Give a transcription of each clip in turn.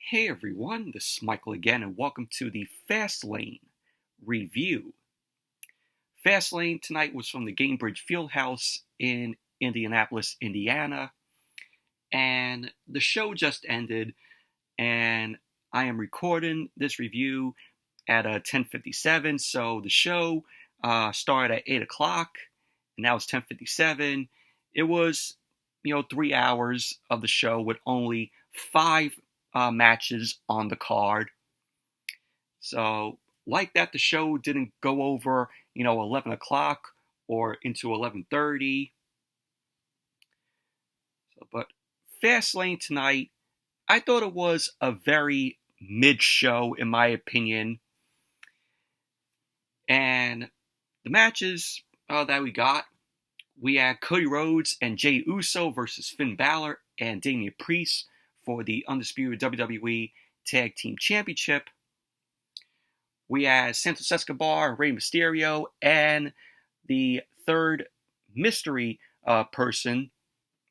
Hey everyone, this is Michael again, and welcome to the Fastlane review. Fastlane tonight was from the Gainbridge Fieldhouse in Indianapolis, Indiana, and the show just ended, and I am recording this review at 10:57. So the show started at 8 o'clock, and now it's 10:57. It was 3 hours of the show with only 5 matches on the card. So, like that, the show didn't go over, 11 o'clock or into 11:30. But Fastlane tonight, I thought it was a very mid-show, in my opinion. And the matches that we had Cody Rhodes and Jey Uso versus Finn Balor and Damian Priest for the Undisputed WWE Tag Team Championship. We had Santos Escobar and Rey Mysterio, and the third mystery person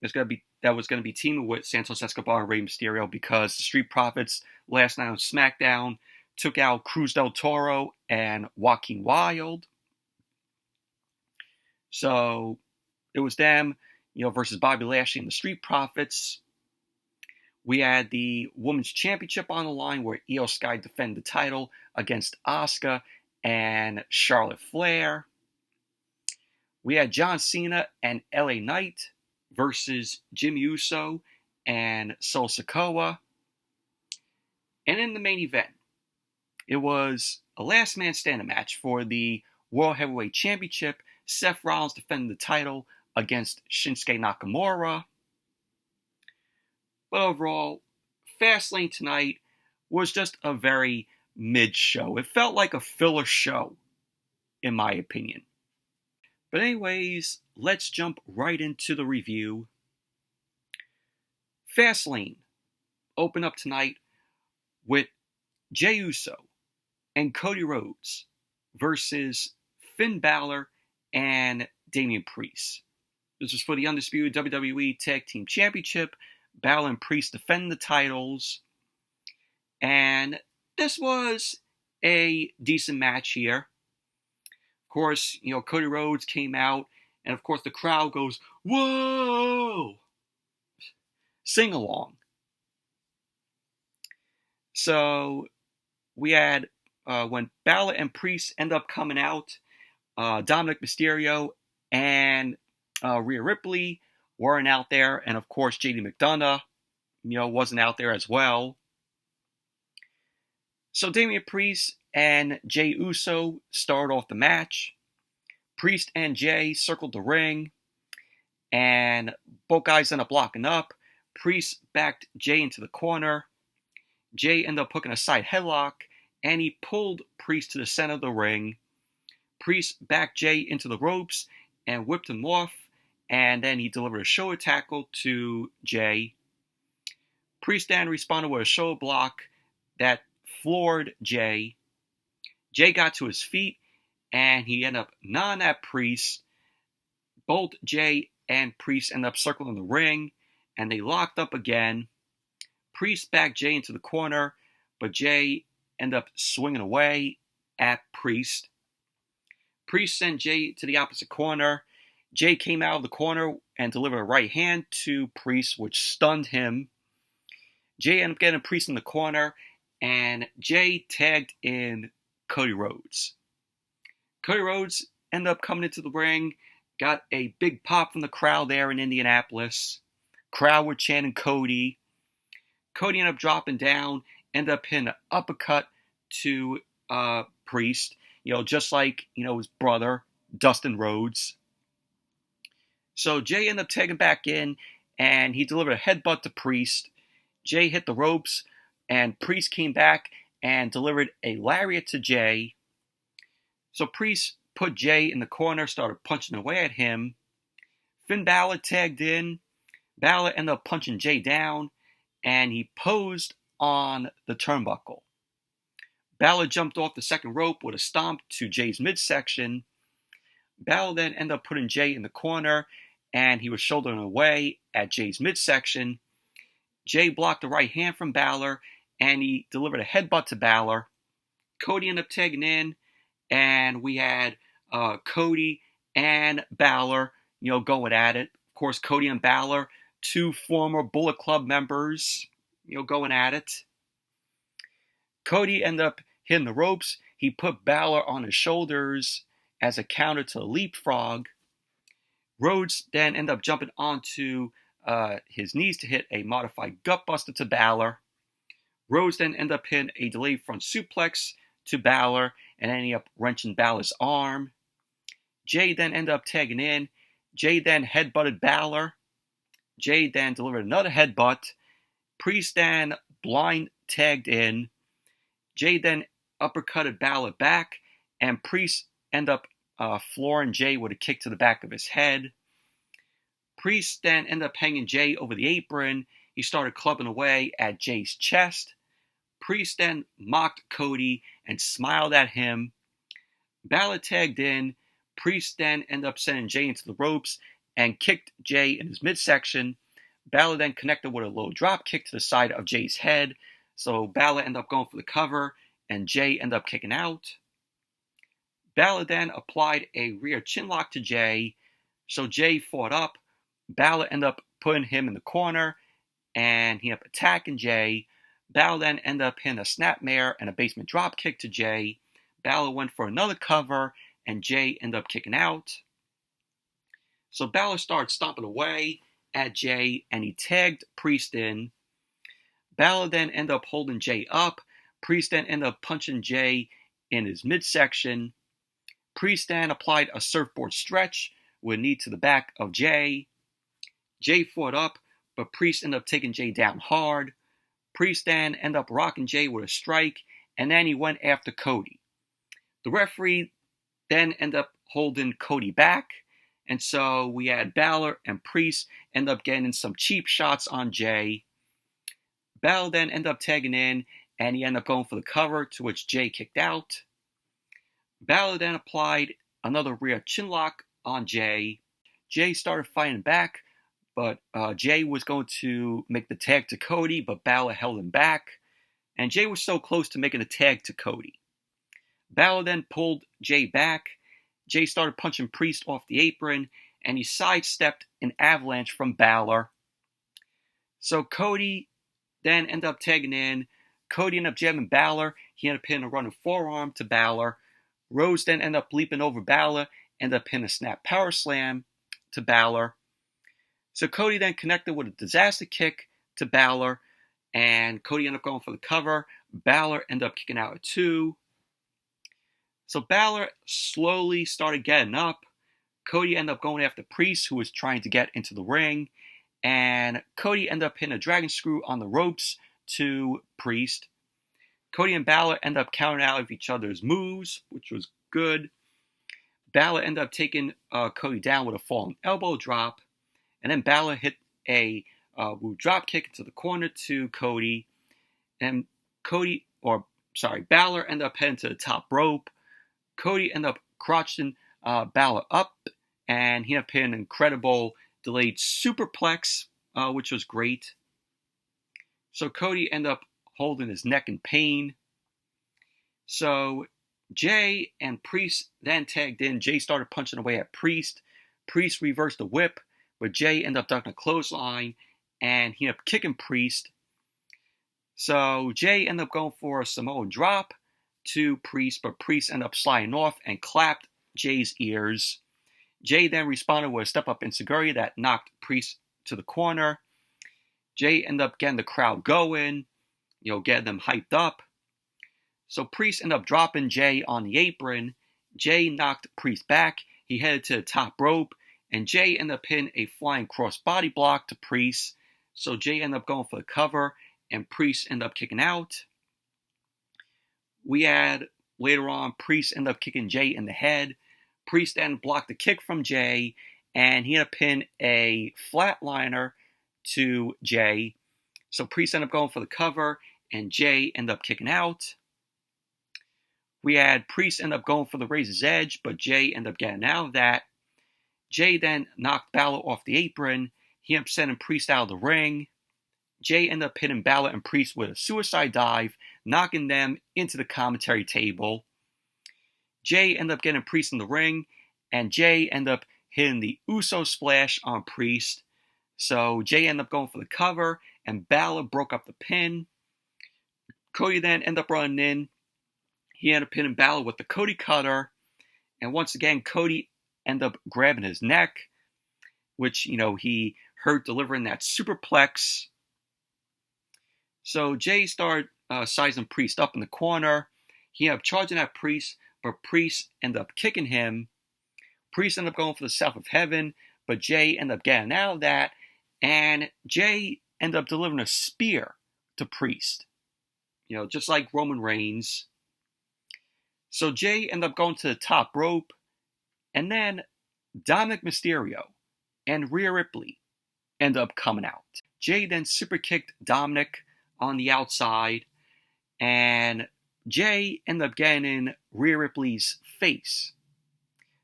that was going to be teaming with Santos Escobar and Rey Mysterio, because the Street Profits last night on SmackDown took out Cruz del Toro and Joaquin Wilde. So it was them, versus Bobby Lashley and the Street Profits. We had the Women's Championship on the line, where Io Sky defended the title against Asuka and Charlotte Flair. We had John Cena and LA Knight versus Jimmy Uso and Sikoa. And in the main event, it was a last man standing match for the World Heavyweight Championship. Seth Rollins defended the title against Shinsuke Nakamura. But overall, Fastlane tonight was just a very mid-show. It felt like a filler show, in my opinion. But anyways, let's jump right into the review. Fastlane opened up tonight with Jey Uso and Cody Rhodes versus Finn Balor and Damian Priest. This was for the Undisputed WWE Tag Team Championship. Balor and Priest defend the titles, and this was a decent match here. Of course, Cody Rhodes came out, and of course the crowd goes, "Whoa!" Sing along. So we had, when Balor and Priest end up coming out, Dominic Mysterio and Rhea Ripley weren't out there, and of course JD McDonough, wasn't out there as well. So Damian Priest and Jey Uso started off the match. Priest and Jey circled the ring, and both guys ended up locking up. Priest backed Jey into the corner. Jey ended up hooking a side headlock, and he pulled Priest to the center of the ring. Priest backed Jey into the ropes and whipped him off, and then he delivered a shoulder tackle to Jey. Priest then responded with a shoulder block that floored Jey. Jey got to his feet, and he ended up gnawing at Priest. Both Jey and Priest ended up circling the ring, and they locked up again. Priest backed Jey into the corner, but Jey ended up swinging away at Priest. Priest sent Jey to the opposite corner. Jey came out of the corner and delivered a right hand to Priest, which stunned him. Jey ended up getting Priest in the corner, and Jey tagged in Cody Rhodes. Cody Rhodes ended up coming into the ring, got a big pop from the crowd there in Indianapolis. Crowd were chanting Cody. Cody ended up dropping down, ended up hitting an uppercut to Priest, just like, his brother, Dustin Rhodes. So Jey ended up tagging back in, and he delivered a headbutt to Priest. Jey hit the ropes, and Priest came back and delivered a lariat to Jey. So Priest put Jey in the corner, started punching away at him. Finn Balor tagged in. Balor ended up punching Jey down, and he posed on the turnbuckle. Balor jumped off the second rope with a stomp to Jey's midsection. Balor then ended up putting Jey in the corner, and he was shouldering away at Jey's midsection. Jey blocked the right hand from Balor, and he delivered a headbutt to Balor. Cody ended up tagging in, and we had Cody and Balor, going at it. Of course, Cody and Balor, two former Bullet Club members, going at it. Cody ended up hitting the ropes. He put Balor on his shoulders as a counter to the leapfrog. Rhodes then ended up jumping onto his knees to hit a modified gutbuster to Balor. Rhodes then ended up hitting a delayed front suplex to Balor and ended up wrenching Balor's arm. Jey then ended up tagging in. Jey then headbutted Balor. Jey then delivered another headbutt. Priest then blind tagged in. Jey then uppercutted Balor back, and Priest ended up flooring Jey with a kick to the back of his head. Priest then ended up hanging Jey over the apron. He started clubbing away at Jey's chest. Priest then mocked Cody and smiled at him. Balor tagged in. Priest then ended up sending Jey into the ropes and kicked Jey in his midsection. Balor then connected with a low drop kick to the side of Jey's head. So Balor ended up going for the cover, and Jey ended up kicking out. Balor then applied a rear chinlock to Jey. So Jey fought up. Balor ended up putting him in the corner, and he ended up attacking Jey. Balor then ended up hitting a snapmare and a basement drop kick to Jey. Balor went for another cover, and Jey ended up kicking out. So Balor started stomping away at Jey, and he tagged Priest in. Balor then ended up holding Jey up. Priest then ended up punching Jey in his midsection. Priest then applied a surfboard stretch with a knee to the back of Jey. Jey fought up, but Priest ended up taking Jey down hard. Priest then ended up rocking Jey with a strike, and then he went after Cody. The referee then ended up holding Cody back, and so we had Balor and Priest end up getting some cheap shots on Jey. Balor then ended up tagging in, and he ended up going for the cover, to which Jey kicked out. Balor then applied another rear chinlock on Jey. Jey started fighting back, but Jey was going to make the tag to Cody, but Balor held him back, and Jey was so close to making a tag to Cody. Balor then pulled Jey back. Jey started punching Priest off the apron, and he sidestepped an avalanche from Balor. So Cody then ended up tagging in. Cody ended up jamming Balor. He ended up hitting a running forearm to Balor. Rhodes then ended up leaping over Balor, ended up hitting a snap power slam to Balor. So Cody then connected with a disaster kick to Balor, and Cody ended up going for the cover. Balor ended up kicking out at 2. So Balor slowly started getting up. Cody ended up going after Priest, who was trying to get into the ring, and Cody ended up hitting a dragon screw on the ropes to Priest. Cody and Balor ended up countering out of each other's moves, which was good. Balor ended up taking Cody down with a falling elbow drop, and then Balor hit a drop kick into the corner to Cody, and Balor ended up heading to the top rope. Cody ended up crotching Balor up, and he ended up hitting an incredible delayed superplex, which was great. So Cody ended up holding his neck in pain. So Jey and Priest then tagged in. Jey started punching away at Priest. Priest reversed the whip, but Jey ended up ducking a clothesline, and he ended up kicking Priest. So Jey ended up going for a Samoan drop to Priest, but Priest ended up sliding off and clapped Jey's ears. Jey then responded with a step-up enziguri that knocked Priest to the corner. Jey ended up getting the crowd going, getting them hyped up. So Priest ended up dropping Jey on the apron. Jey knocked Priest back. He headed to the top rope, and Jey ended up hitting a flying cross-body block to Priest. So Jey ended up going for the cover, and Priest ended up kicking out. We had, later on, Priest ended up kicking Jey in the head. Priest then blocked the kick from Jey, and he ended up hitting a flatliner to Jey. So Priest ended up going for the cover, and Jey ended up kicking out. We had Priest end up going for the Razor's Edge, but Jey ended up getting out of that. Jey then knocked Balor off the apron. He ended up sending Priest out of the ring. Jay ended up hitting Balor and Priest with a suicide dive, knocking them into the commentary table. Jay ended up getting Priest in the ring, and Jay ended up hitting the Uso splash on Priest. So Jay ended up going for the cover, and Balor broke up the pin. Cody then ended up running in. He ended up pinning Balor with the Cody cutter, and once again, Cody ended up grabbing his neck, which, he hurt delivering that superplex. So Jay started sizing Priest up in the corner. He ended up charging at Priest, but Priest ended up kicking him. Priest ended up going for the South of Heaven, but Jay ended up getting out of that, and Jay ended up delivering a spear to Priest, just like Roman Reigns. So Jay ended up going to the top rope, and then Dominic Mysterio and Rhea Ripley ended up coming out. Jay then super kicked Dominic on the outside, and Jay ended up getting in Rhea Ripley's face.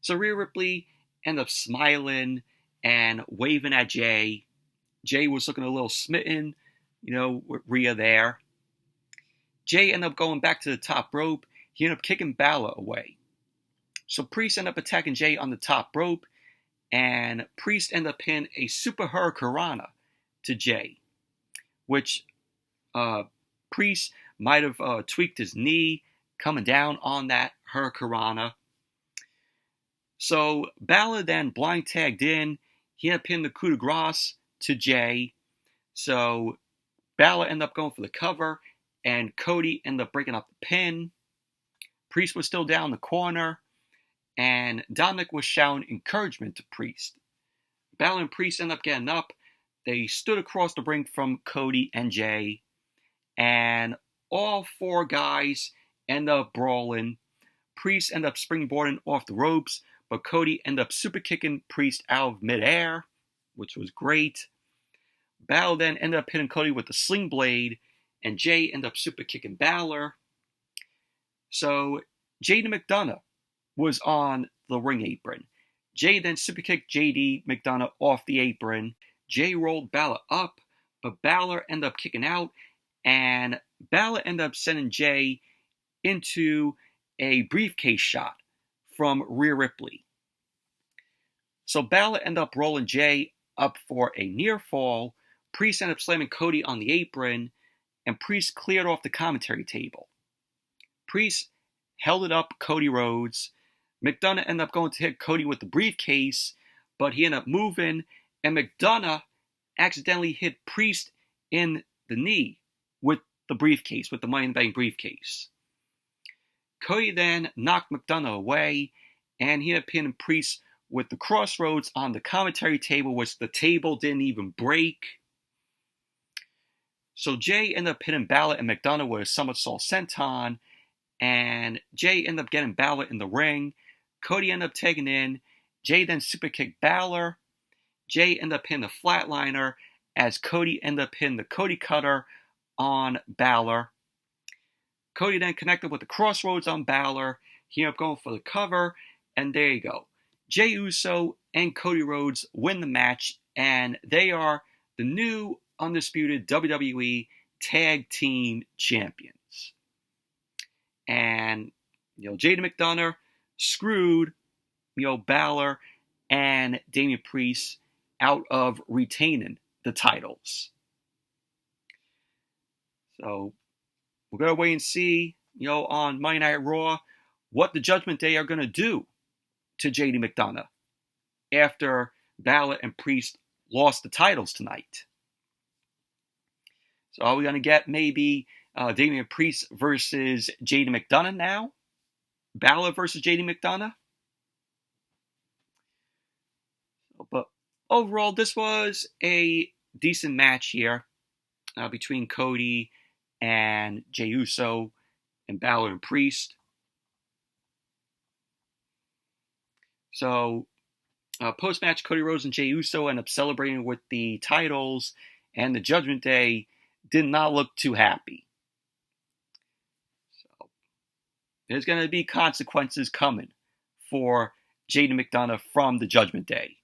So Rhea Ripley ended up smiling and waving at Jay. Jay was looking a little smitten, with Rhea there. Jay ended up going back to the top rope. He ended up kicking Balor away. So Priest ended up attacking Jay on the top rope, and Priest ended up pinning a Super Hurricanrana to Jay, which Priest might have tweaked his knee coming down on that Hurricanrana. So Balor then blind tagged in. He ended up pinning the coup de grace to Jay. So Balor ended up going for the cover, and Cody ended up breaking up the pin. Priest was still down in the corner, and Dominic was shouting encouragement to Priest. Balor and Priest ended up getting up. They stood across the ring from Cody and Jay, and all four guys ended up brawling. Priest ended up springboarding off the ropes, but Cody ended up super kicking Priest out of midair, which was great. Balor then ended up hitting Cody with the sling blade, and Jay ended up super kicking Balor. So JD McDonough was on the ring apron. Jay then super kicked JD McDonough off the apron. Jay rolled Balor up, but Balor ended up kicking out, and Balor ended up sending Jay into a briefcase shot from Rhea Ripley. So Balor ended up rolling Jay up for a near fall. Priest ended up slamming Cody on the apron, and Priest cleared off the commentary table. Priest held it up Cody Rhodes. McDonough ended up going to hit Cody with the briefcase, but he ended up moving, and McDonough accidentally hit Priest in the knee with the briefcase, with the Money in the Bank briefcase. Cody then knocked McDonough away, and he ended up pinning Priest with the crossroads on the commentary table, which the table didn't even break. So Jay ended up hitting Balor and McDonough with a somersault senton, and Jay ended up getting Balor in the ring. Cody ended up taking in. Jay then super kicked Balor. Jay ended up hitting the flatliner as Cody ended up hitting the Cody cutter on Balor. Cody then connected with the crossroads on Balor. He ended up going for the cover, and there you go. Jey Uso and Cody Rhodes win the match, and they are the new Undisputed WWE Tag Team Champions. And, JD McDonough screwed, Balor and Damian Priest out of retaining the titles. So, we're going to wait and see, on Monday Night Raw, what the Judgment Day are going to do to JD McDonough after Balor and Priest lost the titles tonight. So are we going to get maybe Damian Priest versus JD McDonough now? Balor versus JD McDonough? But overall, this was a decent match here between Cody and Jey Uso and Balor and Priest. So, post-match, Cody Rhodes and Jey Uso end up celebrating with the titles, and the Judgment Day did not look too happy. So, there's going to be consequences coming for JD McDonough from the Judgment Day.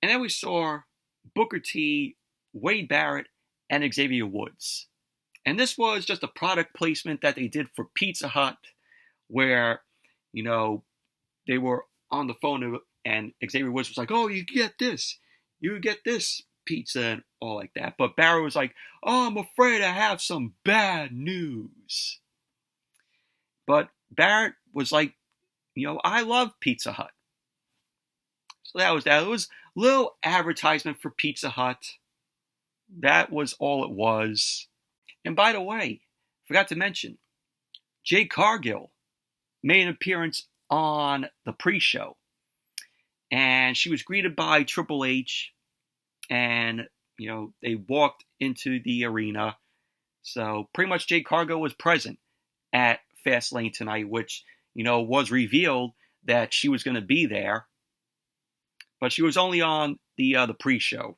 And then we saw Booker T, Wade Barrett, and Xavier Woods. And this was just a product placement that they did for Pizza Hut, where, they were on the phone and Xavier Woods was like, oh, you get this pizza and all like that. But Barrett was like, oh, I'm afraid I have some bad news. But Barrett was like, I love Pizza Hut. So that was that. It was a little advertisement for Pizza Hut. That was all it was. And by the way, forgot to mention, Jade Cargill made an appearance on the pre-show. And she was greeted by Triple H. And, they walked into the arena. So pretty much Jade Cargill was present at Fastlane tonight, which, was revealed that she was going to be there. But she was only on the pre-show.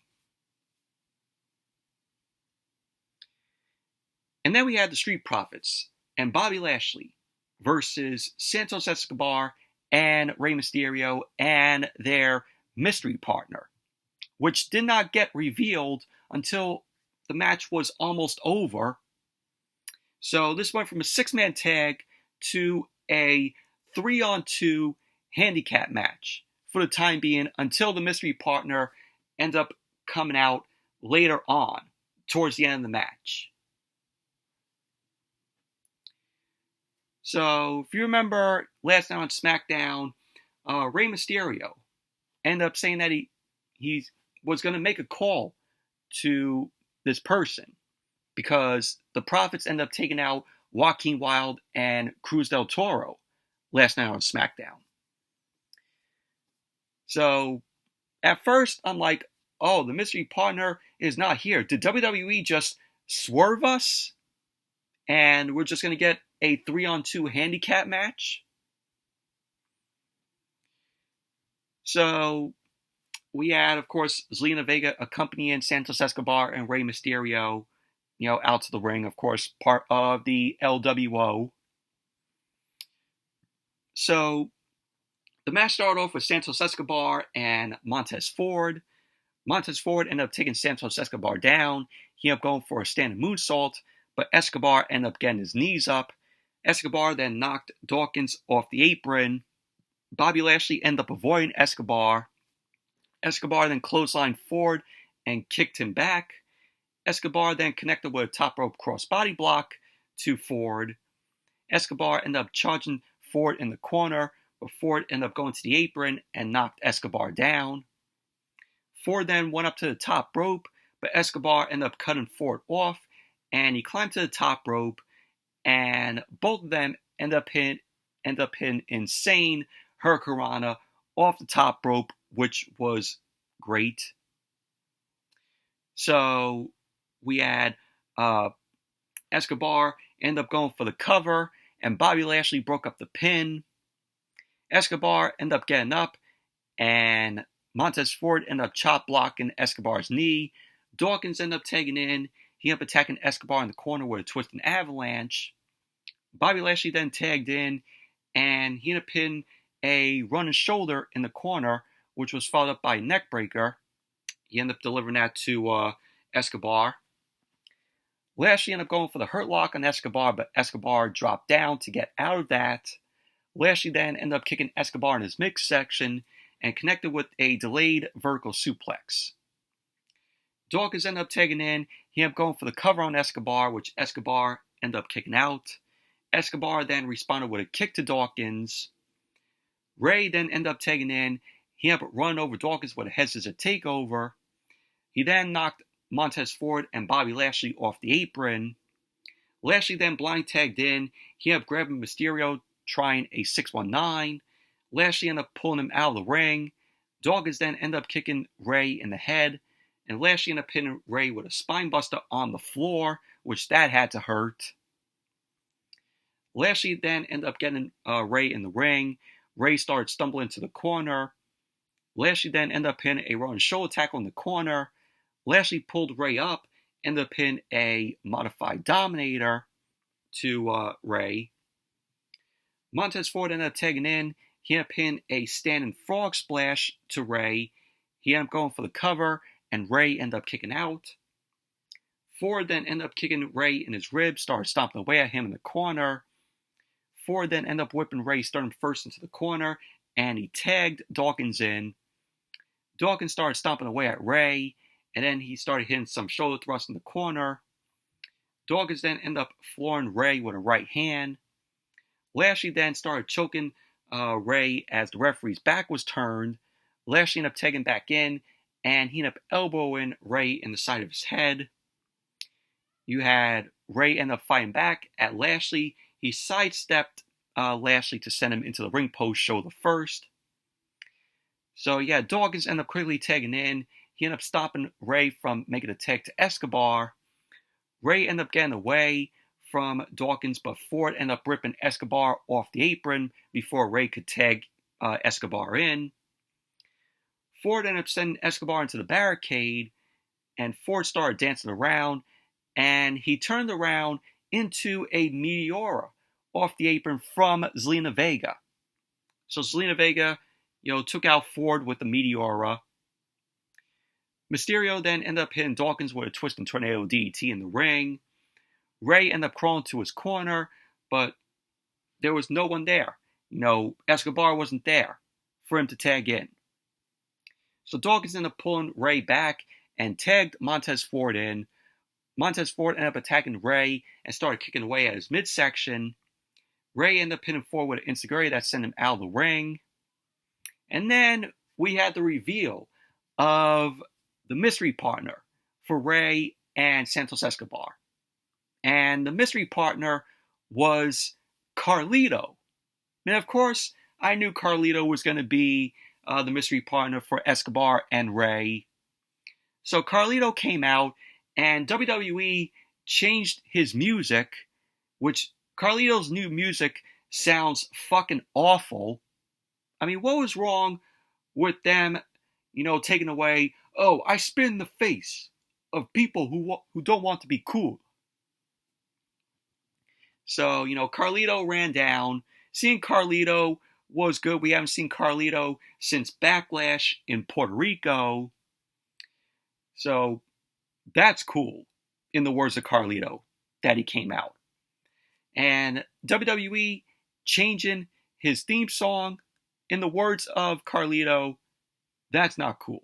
And then we had the Street Profits and Bobby Lashley versus Santos Escobar and Rey Mysterio and their mystery partner, which did not get revealed until the match was almost over. So this went from a 6-man tag to a 3-on-2 handicap match for the time being, until the mystery partner ended up coming out later on towards the end of the match. So if you remember last night on SmackDown, Rey Mysterio ended up saying that he was going to make a call to this person because the Profits ended up taking out Joaquin Wilde and Cruz del Toro last night on SmackDown. So at first I'm like, oh, the mystery partner is not here. Did WWE just swerve us? And we're just going to get a 3-on-2 handicap match? So we had, of course, Zelina Vega accompanying Santos Escobar and Rey Mysterio, out to the ring, of course, part of the LWO. So the match started off with Santos Escobar and Montez Ford. Montez Ford ended up taking Santos Escobar down. He ended up going for a standing moonsault, but Escobar ended up getting his knees up. Escobar then knocked Dawkins off the apron. Bobby Lashley ended up avoiding Escobar. Escobar then clotheslined Ford and kicked him back. Escobar then connected with a top rope crossbody block to Ford. Escobar ended up charging Ford in the corner, but Ford ended up going to the apron and knocked Escobar down. Ford then went up to the top rope, but Escobar ended up cutting Ford off, and he climbed to the top rope, and both of them end up hitting insane Hurricanrana off the top rope, which was great. So we had Escobar end up going for the cover, and Bobby Lashley broke up the pin. Escobar ended up getting up, and Montez Ford ended up chop blocking Escobar's knee. Dawkins ended up tagging in. He ended up attacking Escobar in the corner with a twisting avalanche. Bobby Lashley then tagged in, and he ended up hitting a running shoulder in the corner, which was followed up by a neck breaker. He ended up delivering that to Escobar. Lashley ended up going for the hurt lock on Escobar, but Escobar dropped down to get out of that. Lashley then ended up kicking Escobar in his midsection and connected with a delayed vertical suplex. Dawkins ended up tagging in. He ended up going for the cover on Escobar, which Escobar ended up kicking out. Escobar then responded with a kick to Dawkins. Ray then ended up tagging in. He ended up running over Dawkins with a head scissor takeover. He then knocked Montez Ford and Bobby Lashley off the apron. Lashley then blind tagged in. He ended up grabbing Mysterio, trying a 619. Lashley ended up pulling him out of the ring. Dawkins then ended up kicking Ray in the head. And Lashley ended up hitting Ray with a spine buster on the floor, which that had to hurt. Lashley then ended up getting Ray in the ring. Ray started stumbling to the corner. Lashley then ended up hitting a running shoulder tackle in the corner. Lashley pulled Ray up, ended up hitting a modified Dominator to Ray. Montez Ford ended up tagging in. He ended up hitting a standing frog splash to Ray. He He ended up going for the cover, and Ray ended up kicking out. Ford then ended up kicking Ray in his ribs, started stomping away at him in the corner. Ford then ended up whipping Ray, starting first into the corner, and he tagged Dawkins in. Dawkins started stomping away at Ray, and then he started hitting some shoulder thrusts in the corner. Dawkins then ended up flooring Ray with a right hand. Lashley then started choking Ray as the referee's back was turned. Lashley ended up tagging back in, and he ended up elbowing Ray in the side of his head. You had Ray end up fighting back at Lashley. He sidestepped Lashley to send him into the ring post shoulder first. So yeah, Dawkins ended up quickly tagging in. He ended up stopping Ray from making a tag to Escobar. Ray ended up getting away from Dawkins, but Ford ended up ripping Escobar off the apron before Ray could tag Escobar in. Ford ended up sending Escobar into the barricade, and Ford started dancing around, and he turned around into a Meteora off the apron from Zelina Vega. So Zelina Vega, took out Ford with the Meteora. Mysterio then ended up hitting Dawkins with a twisting tornado DDT in the ring. Ray ended up crawling to his corner, but there was no one there. Escobar wasn't there for him to tag in. So Dawkins ended up pulling Ray back and tagged Montez Ford in. Montez Ford ended up attacking Ray and started kicking away at his midsection. Ray ended up hitting Ford with an Enzuigiri that sent him out of the ring. And then we had the reveal of the mystery partner for Ray and Santos Escobar. And the mystery partner was Carlito. And of course, I knew Carlito was going to be the mystery partner for Escobar and Ray. So Carlito came out, and WWE changed his music, which Carlito's new music sounds fucking awful. I mean, what was wrong with them, taking away, I spit in the face of people who don't want to be cool. So, Carlito ran down. Seeing Carlito was good. We haven't seen Carlito since Backlash in Puerto Rico. So, that's cool, in the words of Carlito, that he came out. And WWE changing his theme song, in the words of Carlito, that's not cool.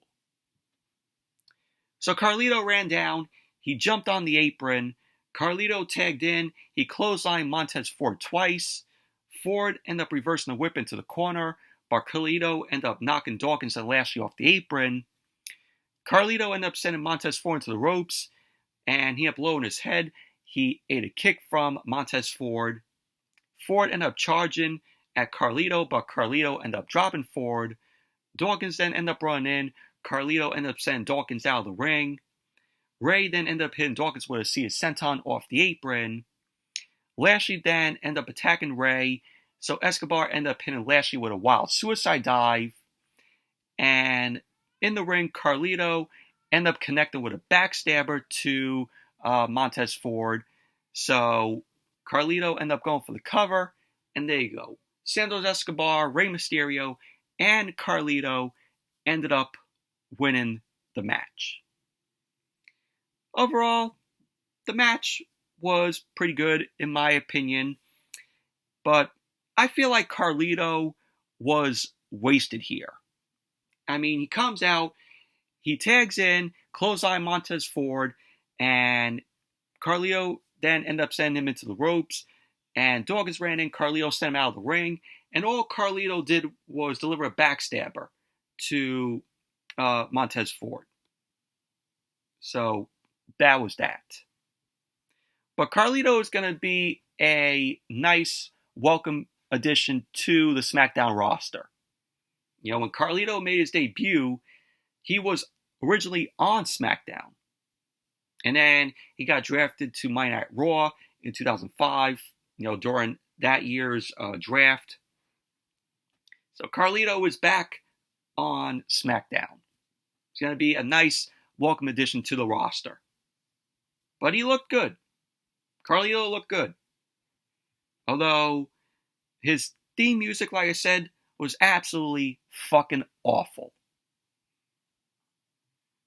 So Carlito ran down. He jumped on the apron. Carlito tagged in. He clotheslined Montez Ford twice. Ford ended up reversing the whip into the corner, but Carlito ended up knocking Dawkins and Lashley off the apron. Carlito ended up sending Montez Ford into the ropes, and he ended up lowering his head. He ate a kick from Montez Ford. Ford ended up charging at Carlito, but Carlito ended up dropping Ford. Dawkins then ended up running in. Carlito ended up sending Dawkins out of the ring. Ray then ended up hitting Dawkins with a Sea of Senton off the apron. Lashley then ended up attacking Ray, so Escobar ended up hitting Lashley with a wild suicide dive. And in the ring, Carlito ended up connecting with a backstabber to Montez Ford. So Carlito ended up going for the cover, and there you go. Santos Escobar, Rey Mysterio, and Carlito ended up winning the match. Overall, the match was pretty good in my opinion, but I feel like Carlito was wasted here. I mean, he comes out, he tags in, clothesline Montez Ford, and Carlito then ended up sending him into the ropes, and Dawkins ran in, Carlito sent him out of the ring, and all Carlito did was deliver a backstabber to Montez Ford. So that was that. But Carlito is going to be a nice, welcome addition to the SmackDown roster. When Carlito made his debut, he was originally on SmackDown. And then he got drafted to Monday Night Raw in 2005, during that year's draft. So Carlito is back on SmackDown. It's going to be a nice, welcome addition to the roster. But he looked good. Carlito looked good. Although his theme music, like I said, was absolutely fucking awful.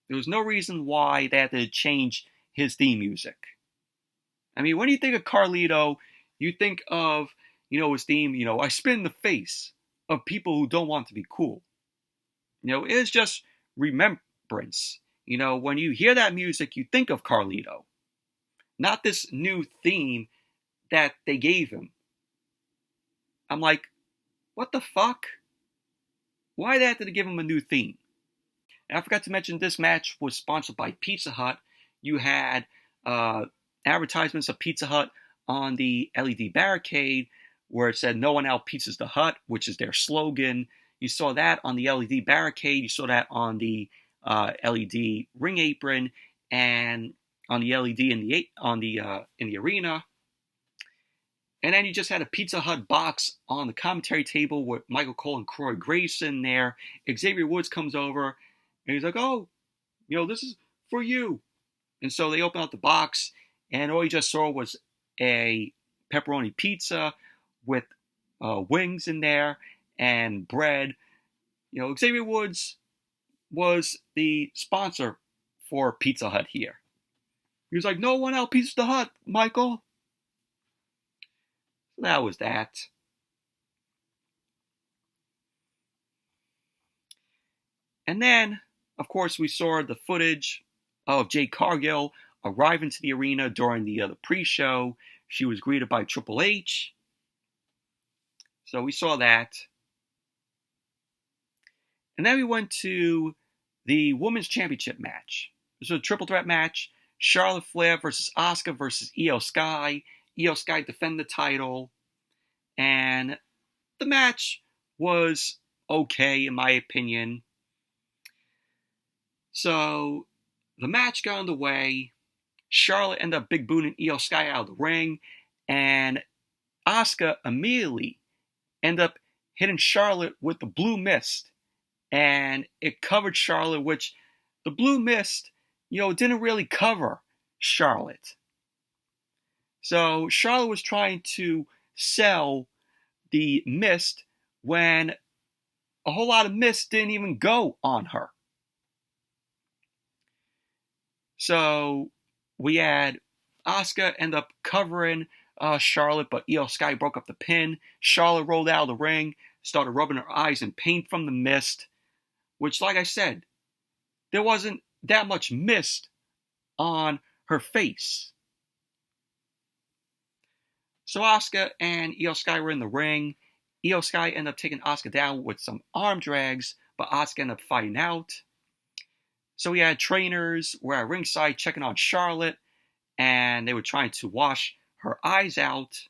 There was no reason why they had to change his theme music. I mean, when you think of Carlito, you think of, his theme, I spin in the face of people who don't want to be cool. It is just remembrance. When you hear that music, you think of Carlito, not this new theme that they gave him. I'm like, what the fuck? Why they had to give him a new theme? And I forgot to mention this match was sponsored by Pizza Hut. You had advertisements of Pizza Hut on the LED barricade where it said, "No one out pizzas the hut," which is their slogan. You saw that on the LED barricade. You saw that on the LED ring apron and on the LED in the arena. And then you just had a Pizza Hut box on the commentary table with Michael Cole and Corey Grayson there. Xavier Woods comes over and he's like, "Oh, this is for you." And so they open up the box and all you just saw was a pepperoni pizza with wings in there and bread. Xavier Woods was the sponsor for Pizza Hut here. He was like, "No one out Pizza the Hut, Michael." So that was that. And then, of course, we saw the footage of Jade Cargill arriving to the arena during the pre-show. She was greeted by Triple H. So we saw that. And then we went to the Women's Championship match. This was a triple threat match. Charlotte Flair versus Asuka versus Io Sky. Io Sky defended the title. And the match was okay, in my opinion. So the match got underway. Charlotte ended up big booting Io Sky out of the ring. And Asuka immediately ended up hitting Charlotte with the blue mist. And it covered Charlotte, which the blue mist, didn't really cover Charlotte. So Charlotte was trying to sell the mist when a whole lot of mist didn't even go on her. So we had Asuka end up covering Charlotte, but Io Sky broke up the pin. Charlotte rolled out of the ring, started rubbing her eyes in pain from the mist, which, like I said, there wasn't that much mist on her face. So Asuka and Io Sky were in the ring. Io Sky ended up taking Asuka down with some arm drags, but Asuka ended up fighting out. So we had trainers were at ringside checking on Charlotte, and they were trying to wash her eyes out.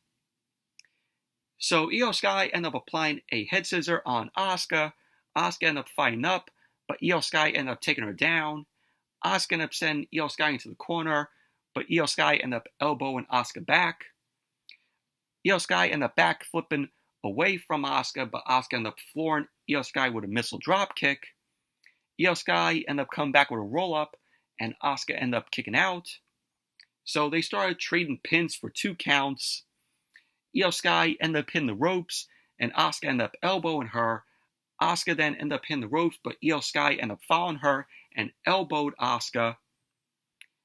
So Io Sky ended up applying a head scissor on Asuka. Asuka ended up fighting up, but Io Sky ended up taking her down. Asuka ended up sending Io Sky into the corner, but Io Sky ended up elbowing Asuka back. Io Sky ended up back flipping away from Asuka, but Asuka ended up flooring Io Sky with a missile drop kick. Io Sky ended up coming back with a roll-up, and Asuka ended up kicking out. So they started trading pins for 2 counts. Io Sky ended up hitting the ropes, and Asuka ended up elbowing her. Asuka then ended up hitting the ropes, but Io Sky ended up following her and elbowed Asuka.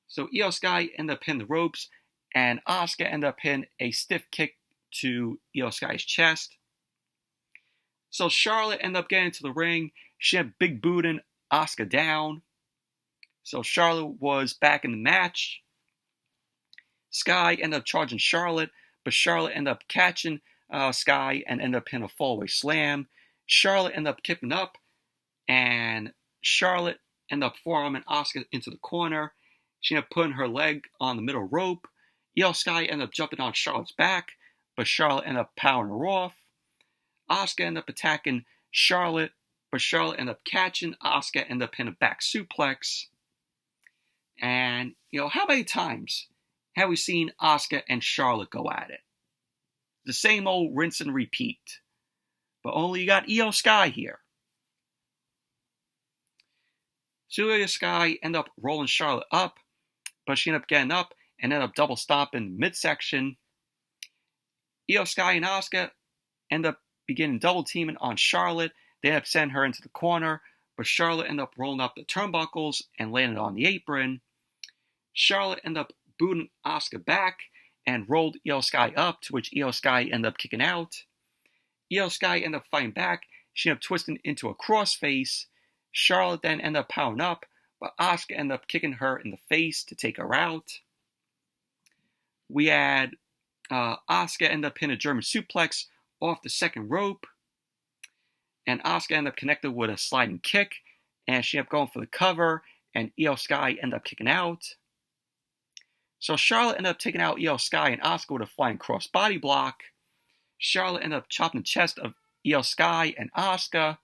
So Io Sky ended up hitting the ropes, and Asuka ended up hitting a stiff kick to Io Sky's chest. So Charlotte ended up getting to the ring. She had big booting Asuka down. So Charlotte was back in the match. Sky ended up charging Charlotte, but Charlotte ended up catching Sky and ended up hitting a fallaway slam. Charlotte ended up kicking up, and Charlotte ended up forearming Asuka into the corner. She ended up putting her leg on the middle rope. Io Sky ended up jumping on Charlotte's back, but Charlotte ended up powering her off. Asuka ended up attacking Charlotte, but Charlotte ended up catching Asuka, ended up hitting a back suplex. And, how many times have we seen Asuka and Charlotte go at it? The same old rinse and repeat. But only you got Io Sky here. So Io Sky ended up rolling Charlotte up, but she ended up getting up and ended up double stomping midsection. Io Sky and Asuka ended up beginning double teaming on Charlotte. They ended up sending her into the corner, but Charlotte ended up rolling up the turnbuckles and landed on the apron. Charlotte ended up booting Asuka back and rolled Io Sky up, to which Io Sky ended up kicking out. Io Sky ended up fighting back. She ended up twisting into a crossface. Charlotte then ended up powering up, but Asuka ended up kicking her in the face to take her out. We had Asuka end up hitting a German suplex off the second rope, and Asuka ended up connected with a sliding kick, and she ended up going for the cover, and Io Sky ended up kicking out. So Charlotte ended up taking out Io Sky and Asuka with a flying crossbody block. Charlotte ended up chopping the chest of Io Sky and Asuka.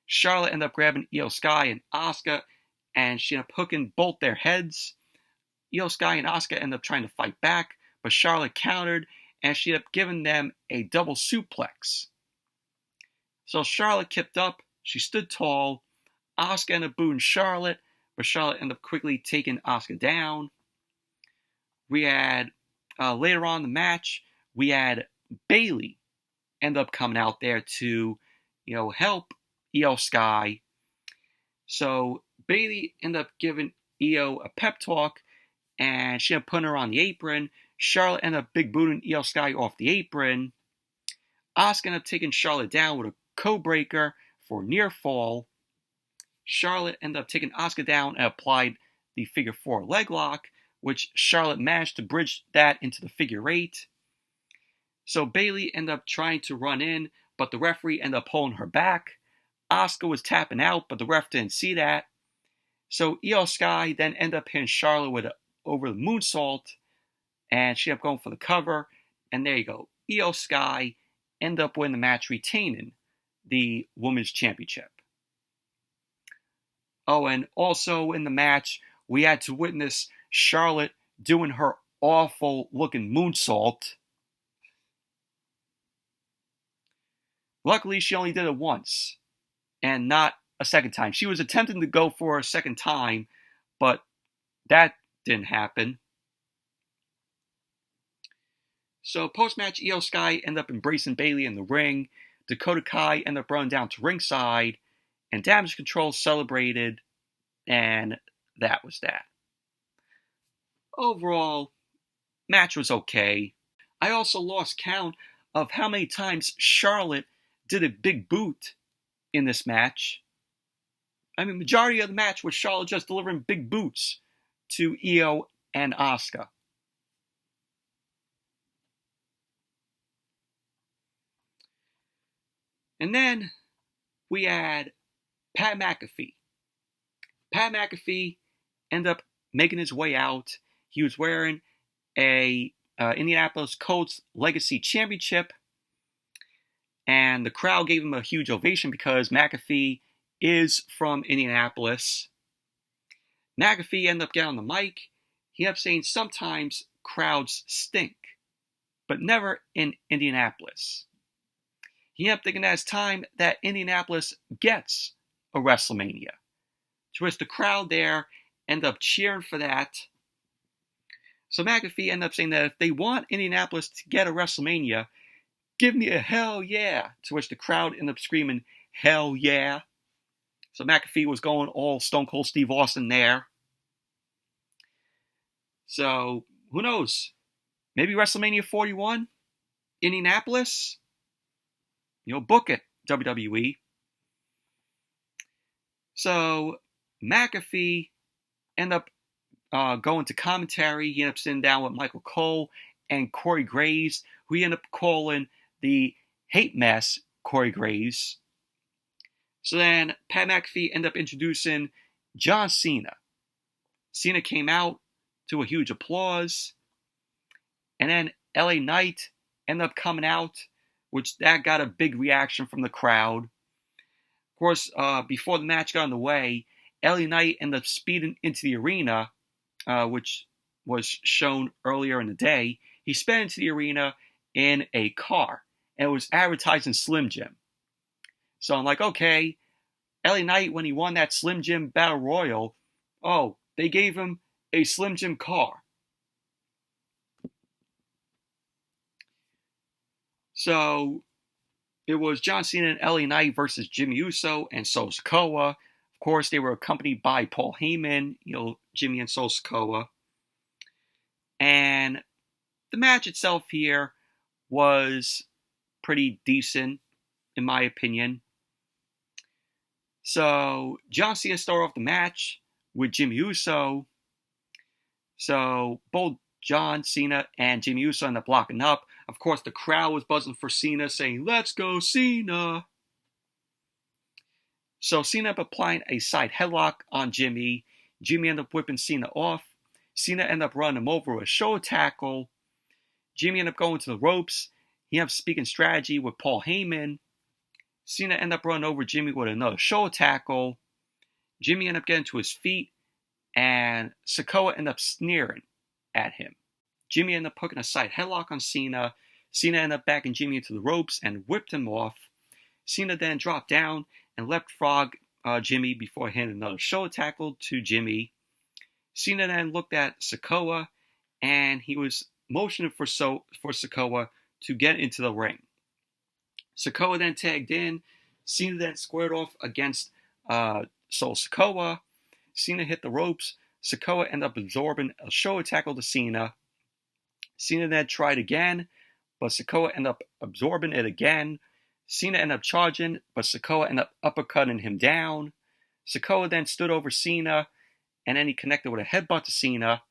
Charlotte ended up grabbing Io Sky and Asuka, and she ended up hooking both their heads. Io Sky and Asuka ended up trying to fight back, but Charlotte countered, and she ended up giving them a double suplex. So Charlotte kept up. She stood tall. Asuka ended up booting Charlotte, but Charlotte ended up quickly taking Asuka down. We had, later on in the match, we had Bayley end up coming out there to, help Io Sky. So Bayley ended up giving Io a pep talk, and she ended up putting her on the apron. Charlotte ended up big booting Io Sky off the apron. Asuka ended up taking Charlotte down with a code-breaker for near fall. Charlotte ended up taking Asuka down and applied the figure 4 leg lock, which Charlotte managed to bridge that into the figure 8. So Bayley ended up trying to run in, but the referee ended up pulling her back. Asuka was tapping out, but the ref didn't see that. So Io Sky then ended up hitting Charlotte with over the moonsault, and she ended up going for the cover. And there you go. Io Sky ended up winning the match, retaining the Women's Championship. Oh, and also in the match, we had to witness Charlotte doing her awful looking moonsault. Luckily, she only did it once, and not a second time. She was attempting to go for a second time, but that didn't happen. So post-match, Io Sky ended up embracing Bayley in the ring. Dakota Kai ended up running down to ringside, and Damage Control celebrated, and that was that. Overall, match was okay. I also lost count of how many times Charlotte did a big boot in this match. I mean, majority of the match was Charlotte just delivering big boots to Io and Asuka. And then we had Pat McAfee. Pat McAfee ended up making his way out. He was wearing a Indianapolis Colts Legacy Championship, and the crowd gave him a huge ovation because McAfee is from Indianapolis. McAfee ended up getting on the mic. He ended up saying sometimes crowds stink, but never in Indianapolis. He ended up thinking that it's time that Indianapolis gets a WrestleMania, to which the crowd there ended up cheering for that. So McAfee ended up saying that if they want Indianapolis to get a WrestleMania, give me a hell yeah, to which the crowd ended up screaming, hell yeah. So McAfee was going all Stone Cold Steve Austin there. So, who knows? Maybe WrestleMania 41? Indianapolis? Book it, WWE. So, McAfee ended up going to commentary. He ended up sitting down with Michael Cole and Corey Graves, who he ended up calling the hate mess Corey Graves. So then Pat McAfee ended up introducing John Cena. Cena came out to a huge applause. And then LA Knight ended up coming out, which that got a big reaction from the crowd. Of course, before the match got underway, LA Knight ended up speeding into the arena, which was shown earlier in the day. He sped into the arena in a car, and it was advertising Slim Jim. So I'm like, okay, LA Knight, when he won that Slim Jim Battle Royal, they gave him a Slim Jim car. So it was John Cena and LA Knight versus Jimmy Uso and Sikoa. Of course, they were accompanied by Paul Heyman, Jimmy and Sol Sikoa. And the match itself here was pretty decent, in my opinion. So, John Cena started off the match with Jimmy Uso. So, both John Cena and Jimmy Uso ended up locking up. Of course, the crowd was buzzing for Cena, saying, "Let's go, Cena!" So, Cena ended up applying a side headlock on Jimmy. Jimmy ended up whipping Cena off. Cena ended up running him over with a shoulder tackle. Jimmy ended up going to the ropes. He ended up speaking strategy with Paul Heyman. Cena ended up running over Jimmy with another shoulder tackle. Jimmy ended up getting to his feet, and Sikoa ended up sneering at him. Jimmy ended up hooking a side headlock on Cena. Cena ended up backing Jimmy into the ropes and whipped him off. Cena then dropped down and left frog Jimmy before handing another shoulder tackle to Jimmy. Cena then looked at Sikoa, and he was motioning for Sikoa to get into the ring. Sikoa then tagged in. Cena then squared off against Sol Sikoa. Cena hit the ropes. Sikoa ended up absorbing a shoulder tackle to Cena. Cena then tried again, but Sikoa ended up absorbing it again. Cena ended up charging, but Sikoa ended up uppercutting him down. Sikoa then stood over Cena, and then he connected with a headbutt to Cena.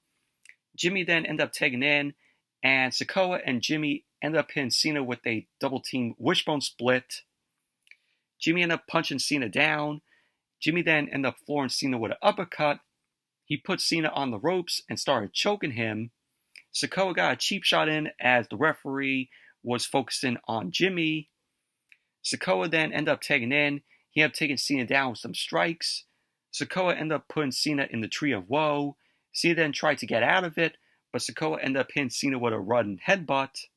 Jimmy then ended up tagging in, and Sikoa and Jimmy ended up hitting Cena with a double team wishbone split. Jimmy ended up punching Cena down. Jimmy then ended up flooring Cena with an uppercut. He put Cena on the ropes and started choking him. Sikoa got a cheap shot in as the referee was focusing on Jimmy. Sikoa then ended up tagging in. He ended up taking Cena down with some strikes. Sikoa ended up putting Cena in the Tree of Woe. Cena then tried to get out of it, but Sikoa ended up hitting Cena with a running headbutt.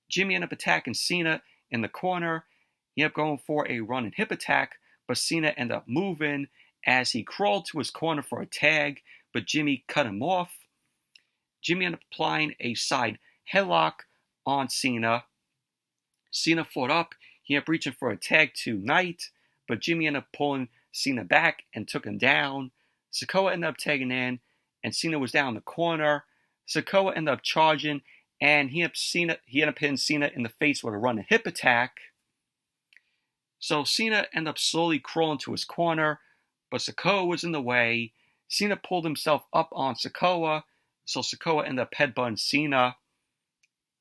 Jimmy ended up attacking Cena in the corner. He ended up going for a running hip attack, but Cena ended up moving as he crawled to his corner for a tag, but Jimmy cut him off. Jimmy ended up applying a side headlock on Cena. Cena fought up. He ended up reaching for a tag to Knight, but Jimmy ended up pulling Cena back and took him down. Sikoa ended up tagging in, and Cena was down in the corner. Sikoa ended up charging, and he ended up hitting Cena in the face with a running hip attack. So Cena ended up slowly crawling to his corner, but Sikoa was in the way. Cena pulled himself up on Sikoa, so Sikoa ended up headbutting Cena.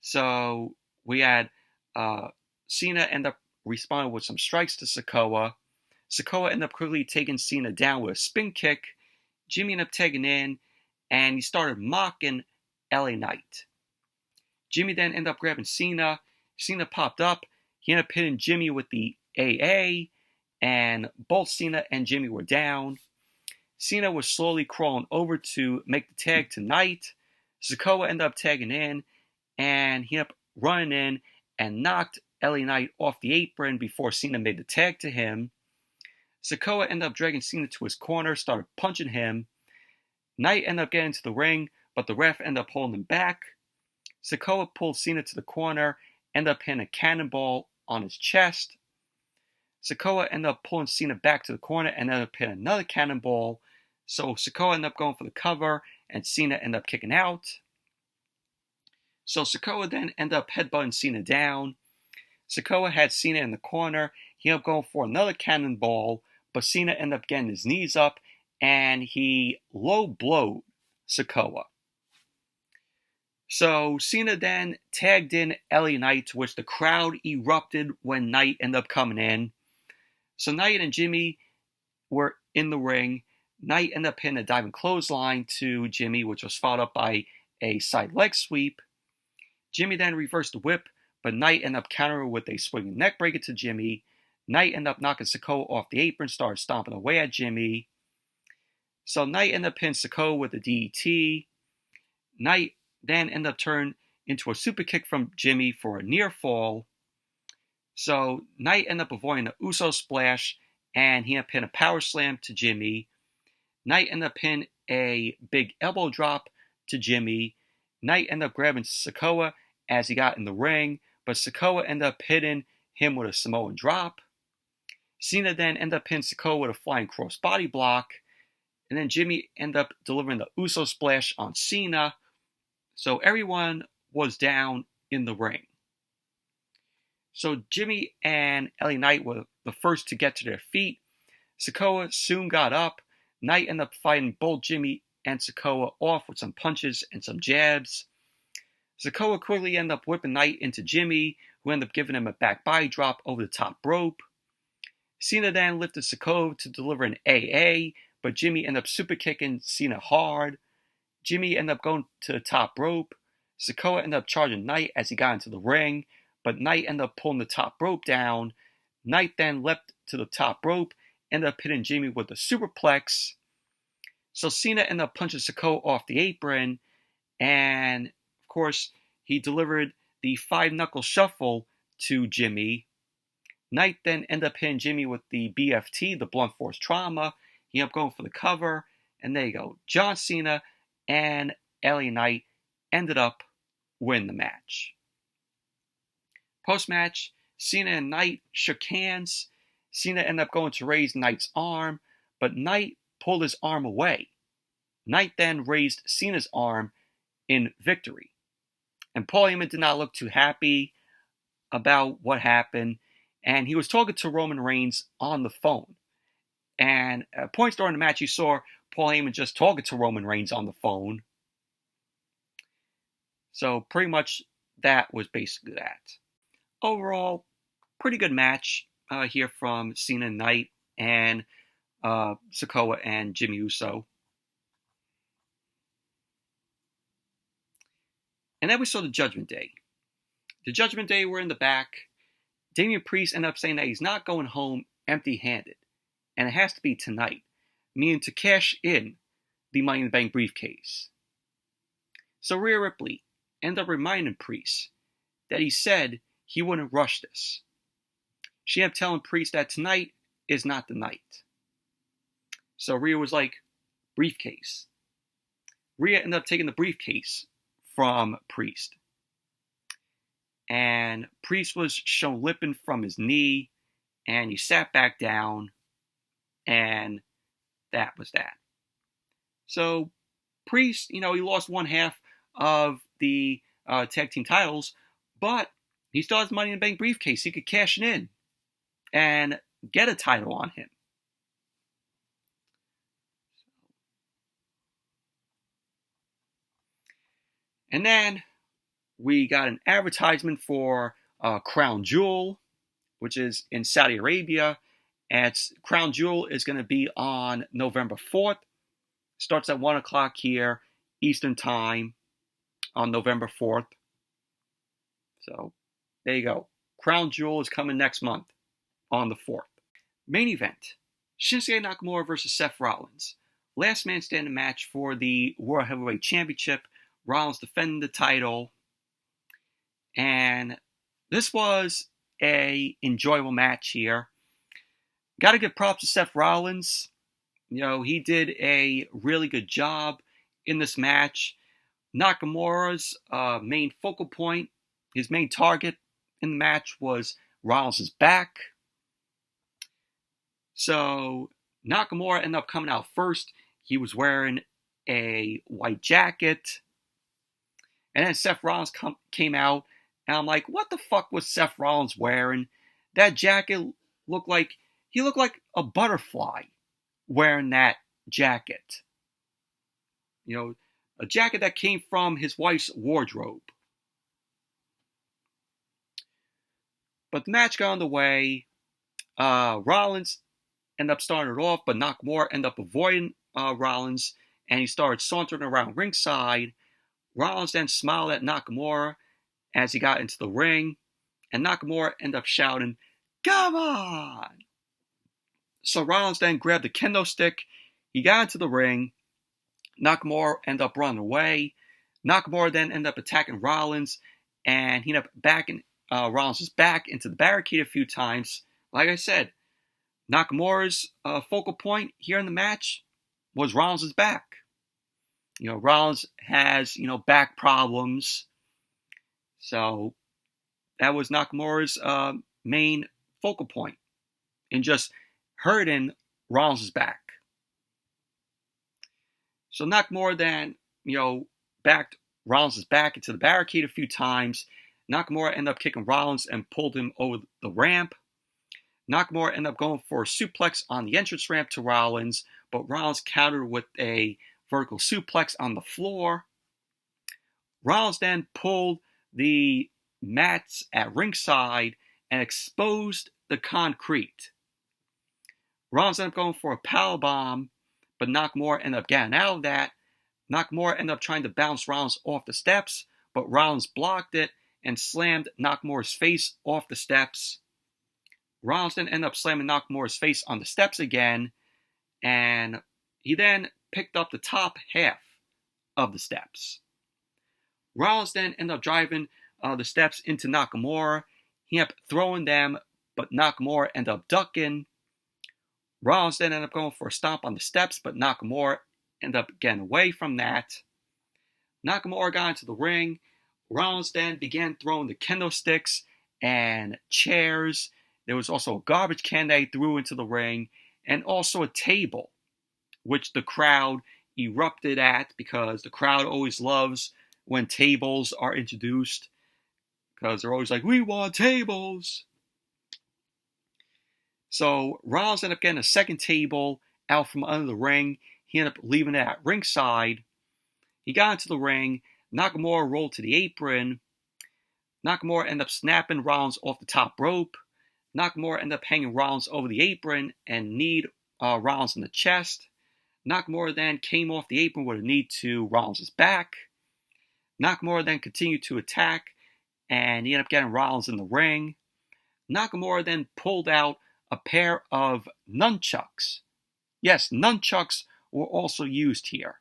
So we had Cena end up responding with some strikes to Sikoa. Sikoa ended up quickly taking Cena down with a spin kick. Jimmy ended up tagging in, and he started mocking LA Knight. Jimmy then ended up grabbing Cena. Cena popped up. He ended up hitting Jimmy with the AA, and both Cena and Jimmy were down. Cena was slowly crawling over to make the tag to Knight. Sikoa ended up tagging in, and he ended up running in and knocked LA Knight off the apron before Cena made the tag to him. Sikoa ended up dragging Cena to his corner, started punching him. Knight ended up getting to the ring, but the ref ended up holding him back. Sikoa pulled Cena to the corner, ended up hitting a cannonball on his chest. Sikoa ended up pulling Cena back to the corner and ended up hitting another cannonball. So Sikoa ended up going for the cover, and Cena ended up kicking out. So Sikoa then ended up headbutting Cena down. Sikoa had Cena in the corner. He ended up going for another cannonball, but Cena ended up getting his knees up, and he low blowed Sikoa. So Cena then tagged in LA Knight, to which the crowd erupted when Knight ended up coming in. So Knight and Jimmy were in the ring. Knight ended up hitting a diving clothesline to Jimmy, which was followed up by a side leg sweep. Jimmy then reversed the whip, but Knight ended up countering with a swinging neck breaker to Jimmy. Knight ended up knocking Sikoa off the apron, started stomping away at Jimmy. So Knight ended up hitting Sikoa with a DDT. Knight then ended up turning into a super kick from Jimmy for a near fall. So Knight ended up avoiding an Uso splash, and he ended up hitting a power slam to Jimmy. Knight ended up hitting a big elbow drop to Jimmy. Knight ended up grabbing Sikoa as he got in the ring, but Sikoa ended up hitting him with a Samoan drop. Cena then ended up hitting Sikoa with a flying crossbody block. And then Jimmy ended up delivering the Uso splash on Cena. So everyone was down in the ring. So Jimmy and LA Knight were the first to get to their feet. Sikoa soon got up. Knight ended up fighting both Jimmy and Sikoa off with some punches and some jabs. Sikoa quickly ended up whipping Knight into Jimmy, who ended up giving him a back body drop over the top rope. Cena then lifted Sikoa to deliver an AA, but Jimmy ended up super kicking Cena hard. Jimmy ended up going to the top rope. Sikoa ended up charging Knight as he got into the ring, but Knight ended up pulling the top rope down. Knight then leapt to the top rope, ended up hitting Jimmy with a superplex. So Cena ended up punching Sikoa off the apron, and of course, he delivered the 5-knuckle shuffle to Jimmy. Knight then ended up hitting Jimmy with the BFT, the blunt force trauma. He ended up going for the cover, and there you go. John Cena and LA Knight ended up winning the match. Post-match, Cena and Knight shook hands. Cena ended up going to raise Knight's arm, but Knight pulled his arm away. Knight then raised Cena's arm in victory. And Paul Heyman did not look too happy about what happened, and he was talking to Roman Reigns on the phone. And at points during the match, you saw Paul Heyman just talking to Roman Reigns on the phone. So pretty much that was basically that. Overall, pretty good match here from Cena and Knight and Sikoa and Jimmy Uso. And then we saw the Judgment Day. The Judgment Day were in the back. Damian Priest ended up saying that he's not going home empty-handed. And it has to be tonight, meaning to cash in the Money in the Bank briefcase. So Rhea Ripley ended up reminding Priest that he said he wouldn't rush this. She ended up telling Priest that tonight is not the night. So Rhea was like, briefcase. Rhea ended up taking the briefcase from Priest. And Priest was shown limping from his knee, and he sat back down, and that was that. So Priest, he lost one half of the tag team titles, but he still has Money in the Bank briefcase. He could cash it in and get a title on him. And then we got an advertisement for Crown Jewel, which is in Saudi Arabia. And Crown Jewel is going to be on November 4th. Starts at 1 o'clock here, Eastern Time, on November 4th. So, there you go. Crown Jewel is coming next month on the 4th. Main event, Shinsuke Nakamura versus Seth Rollins. Last man standing match for the World Heavyweight Championship. Rollins defending the title. And this was a enjoyable match here. Got to give props to Seth Rollins. He did a really good job in this match. Nakamura's main focal point, his main target in the match was Rollins' back. So Nakamura ended up coming out first. He was wearing a white jacket. And then Seth Rollins came out. And I'm like, what the fuck was Seth Rollins wearing? That jacket looked like a butterfly wearing that jacket. A jacket that came from his wife's wardrobe. But the match got underway. Rollins ended up starting it off, but Nakamura ended up avoiding Rollins, and he started sauntering around ringside. Rollins then smiled at Nakamura as he got into the ring, and Nakamura ended up shouting, "Come on!" So Rollins then grabbed the kendo stick. He got into the ring. Nakamura ended up running away. Nakamura then ended up attacking Rollins, and he ended up backing Rollins' back into the barricade a few times. Like I said, Nakamura's focal point here in the match was Rollins' back. Rollins has, back problems. So that was Nakamura's main focal point and just hurting Rollins' back. So Nakamura then, backed Rollins' back into the barricade a few times. Nakamura ended up kicking Rollins and pulled him over the ramp. Nakamura ended up going for a suplex on the entrance ramp to Rollins, but Rollins countered with a vertical suplex on the floor. Rollins then pulled the mats at ringside and exposed the concrete. Rollins ended up going for a powerbomb, but Nakamura ended up getting out of that. Nakamura ended up trying to bounce Rollins off the steps, but Rollins blocked it and slammed Nakamura's face off the steps. Rollins then ended up slamming Nakamura's face on the steps again, and he then picked up the top half of the steps. Rollins then ended up driving the steps into Nakamura. He ended up throwing them, but Nakamura ended up ducking. Rollins then ended up going for a stomp on the steps, but Nakamura ended up getting away from that. Nakamura got into the ring. Rollins then began throwing the kendo sticks and chairs. There was also a garbage can that he threw into the ring, and also a table, which the crowd erupted at, because the crowd always loves when tables are introduced, because they're always like, we want tables. So Rollins ended up getting a second table out from under the ring. He ended up leaving it at ringside. He got into the ring. Nakamura rolled to the apron. Nakamura ended up snapping Rollins off the top rope. Nakamura ended up hanging Rollins over the apron and kneed Rollins in the chest. Nakamura then came off the apron with a knee to Rollins' back. Nakamura then continued to attack, and he ended up getting Rollins in the ring. Nakamura then pulled out a pair of nunchucks. Yes, nunchucks were also used here.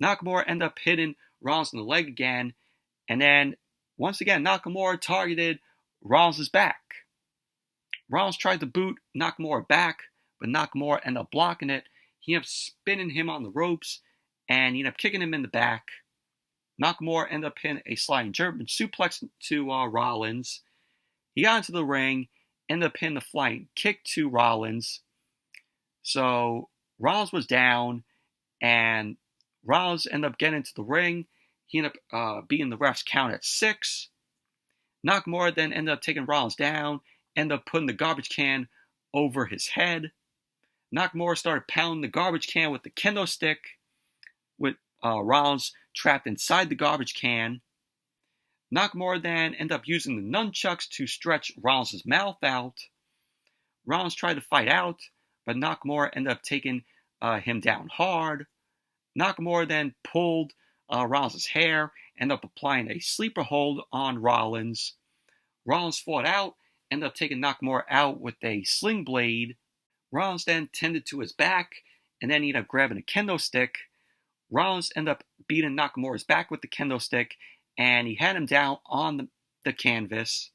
Nakamura ended up hitting Rollins in the leg again, and then once again Nakamura targeted Rollins' back. Rollins tried to boot Nakamura back, but Nakamura ended up blocking it. He ended up spinning him on the ropes, and he ended up kicking him in the back. Nakamura ended up hitting a sliding German suplex to Rollins. He got into the ring, ended up hitting the flying kick to Rollins. So Rollins was down, and Rollins ended up getting into the ring. He ended up beating the ref's count at 6. Nakamura then ended up taking Rollins down, ended up putting the garbage can over his head. Nakamura started pounding the garbage can with the kendo stick, with Rollins trapped inside the garbage can. Nakamura then ended up using the nunchucks to stretch Rollins' mouth out. Rollins tried to fight out, but Nakamura ended up taking him down hard. Nakamura then pulled Rollins' hair, ended up applying a sleeper hold on Rollins. Rollins fought out, ended up taking Nakamura out with a sling blade. Rollins then tended to his back, and then he ended up grabbing a kendo stick. Rollins ended up beating Nakamura's back with the kendo stick, and he had him down on the canvas.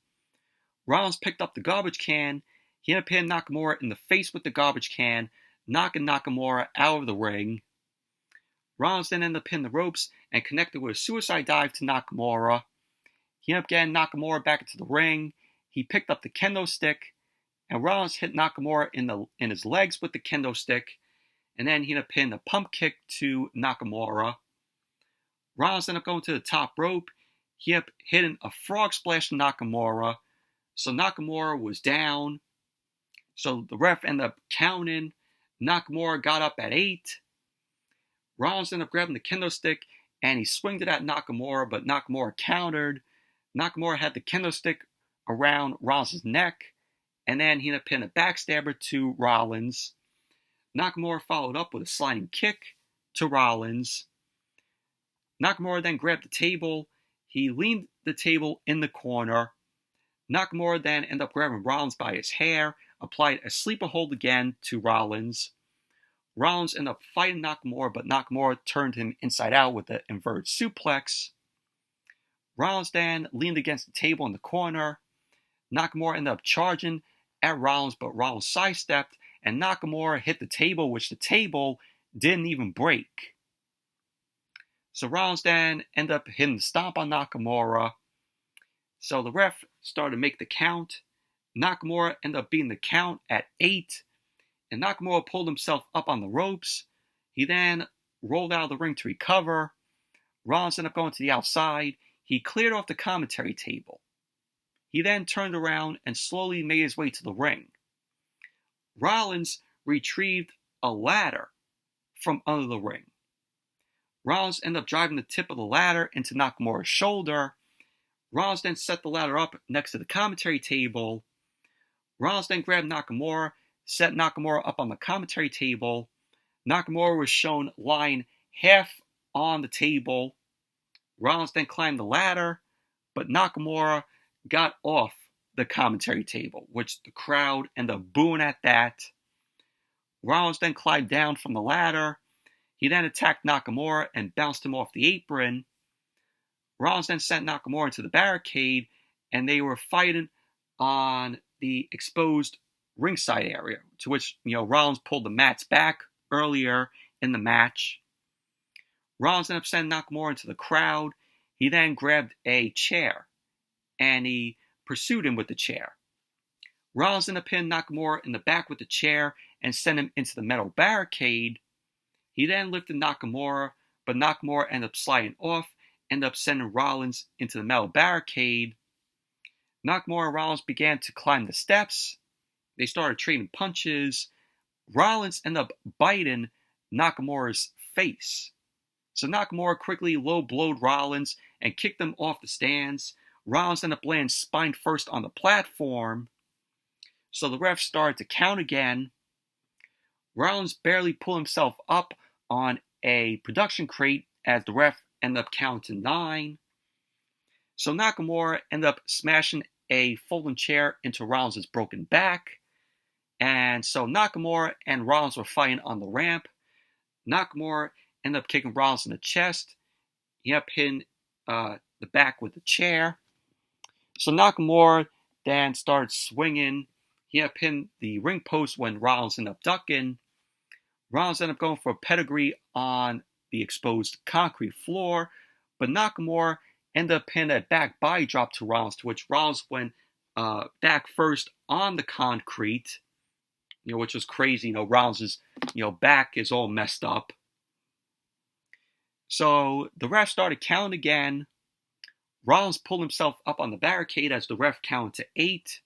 Rollins picked up the garbage can. He ended up hitting Nakamura in the face with the garbage can, knocking Nakamura out of the ring. Rollins then ended up hitting the ropes and connected with a suicide dive to Nakamura. He ended up getting Nakamura back into the ring. He picked up the kendo stick, and Rollins hit Nakamura in his legs with the kendo stick, and then he ended up hitting a pump kick to Nakamura. Rollins ended up going to the top rope. He ended up hitting a frog splash to Nakamura, so Nakamura was down. So the ref ended up counting. Nakamura got up at 8. Rollins ended up grabbing the kendo stick, and he swinged it at Nakamura, but Nakamura countered. Nakamura had the kendo stick around Rollins' neck, and then he ended up hitting a backstabber to Rollins. Nakamura followed up with a sliding kick to Rollins. Nakamura then grabbed the table. He leaned the table in the corner. Nakamura then ended up grabbing Rollins by his hair, applied a sleeper hold again to Rollins. Rollins ended up fighting Nakamura, but Nakamura turned him inside out with an inverted suplex. Rollins then leaned against the table in the corner. Nakamura ended up charging at Rollins, but Rollins sidestepped, and Nakamura hit the table, which the table didn't even break. So Rollins then ended up hitting the stomp on Nakamura. So the ref started to make the count. Nakamura ended up beating the count at 8, and Nakamura pulled himself up on the ropes. He then rolled out of the ring to recover. Rollins ended up going to the outside. He cleared off the commentary table. He then turned around and slowly made his way to the ring. Rollins retrieved a ladder from under the ring. Rollins ended up driving the tip of the ladder into Nakamura's shoulder. Rollins then set the ladder up next to the commentary table. Rollins then grabbed Nakamura, set Nakamura up on the commentary table. Nakamura was shown lying half on the table. Rollins then climbed the ladder, but Nakamura got off the commentary table, which the crowd ended up booing at that. Rollins then climbed down from the ladder. He then attacked Nakamura and bounced him off the apron. Rollins then sent Nakamura into the barricade, and they were fighting on the exposed ringside area, to which Rollins pulled the mats back earlier in the match. Rollins ended up sending Nakamura into the crowd. He then grabbed a chair, and he pursued him with the chair. Rollins ended up hitting Nakamura in the back with the chair and sent him into the metal barricade. He then lifted Nakamura, but Nakamura ended up sliding off, ended up sending Rollins into the metal barricade. Nakamura and Rollins began to climb the steps. They started trading punches. Rollins ended up biting Nakamura's face. So Nakamura quickly low-blowed Rollins and kicked him off the stands. Rollins ended up landing spine first on the platform. So the ref started to count again. Rollins barely pulled himself up on a production crate as the ref ended up counting 9. So Nakamura ended up smashing a folding chair into Rollins' broken back. And so Nakamura and Rollins were fighting on the ramp. Nakamura ended up kicking Rollins in the chest. He ended up hitting the back with the chair. So Nakamura then started swinging. He ended up hitting the ring post when Rollins ended up ducking. Rollins ended up going for a pedigree on the exposed concrete floor, but Nakamura ended up hitting a back body drop to Rollins, to which Rollins went back first on the concrete, which was crazy. Rollins' back is all messed up. So the ref started counting again. Rollins pulled himself up on the barricade as the ref counted to 8.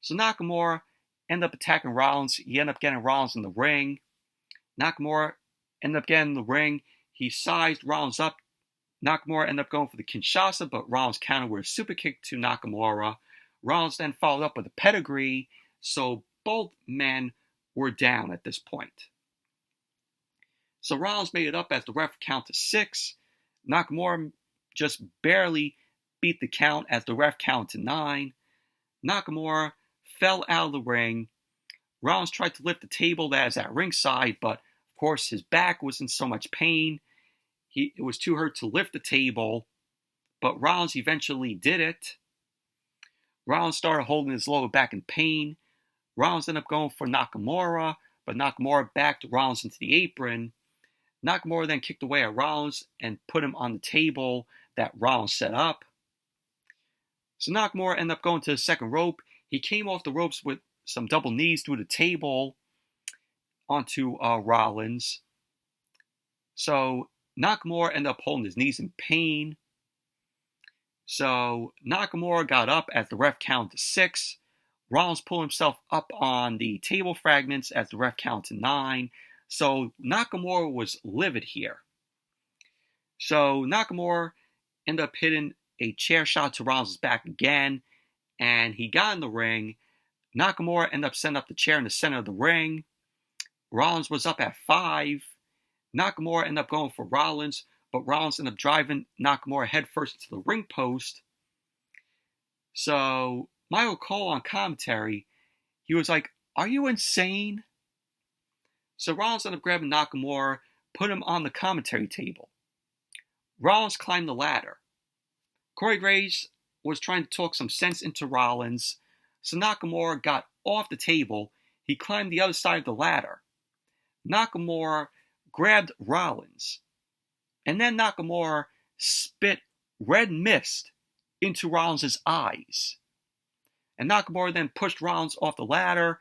So Nakamura ended up attacking Rollins. He ended up getting Rollins in the ring. Nakamura ended up getting in the ring. He sized Rollins up. Nakamura ended up going for the Kinshasa, but Rollins countered with a super kick to Nakamura. Rollins then followed up with a pedigree, so both men were down at this point. So Rollins made it up as the ref counted to 6. Nakamura just barely beat the count as the ref counted to 9. Nakamura fell out of the ring. Rollins tried to lift the table that is at ringside, but of course his back was in so much pain. It was too hurt to lift the table, but Rollins eventually did it. Rollins started holding his lower back in pain. Rollins ended up going for Nakamura, but Nakamura backed Rollins into the apron. Nakamura then kicked away at Rollins and put him on the table that Rollins set up. So Nakamura ended up going to the second rope. He came off the ropes with some double knees through the table onto Rollins. So Nakamura ended up holding his knees in pain. So Nakamura got up as the ref counted to 6. Rollins pulled himself up on the table fragments as the ref counted to 9. So Nakamura was livid here. So Nakamura ended up hitting a chair shot to Rollins' back again, and he got in the ring. Nakamura ended up setting up the chair in the center of the ring. Rollins was up at 5. Nakamura ended up going for Rollins, but Rollins ended up driving Nakamura headfirst into the ring post. So Michael Cole on commentary, he was like, "Are you insane?" So Rollins ended up grabbing Nakamura, put him on the commentary table. Rollins climbed the ladder. Corey Graves was trying to talk some sense into Rollins, so Nakamura got off the table. He climbed the other side of the ladder. Nakamura grabbed Rollins, and then Nakamura spit red mist into Rollins' eyes. And Nakamura then pushed Rollins off the ladder,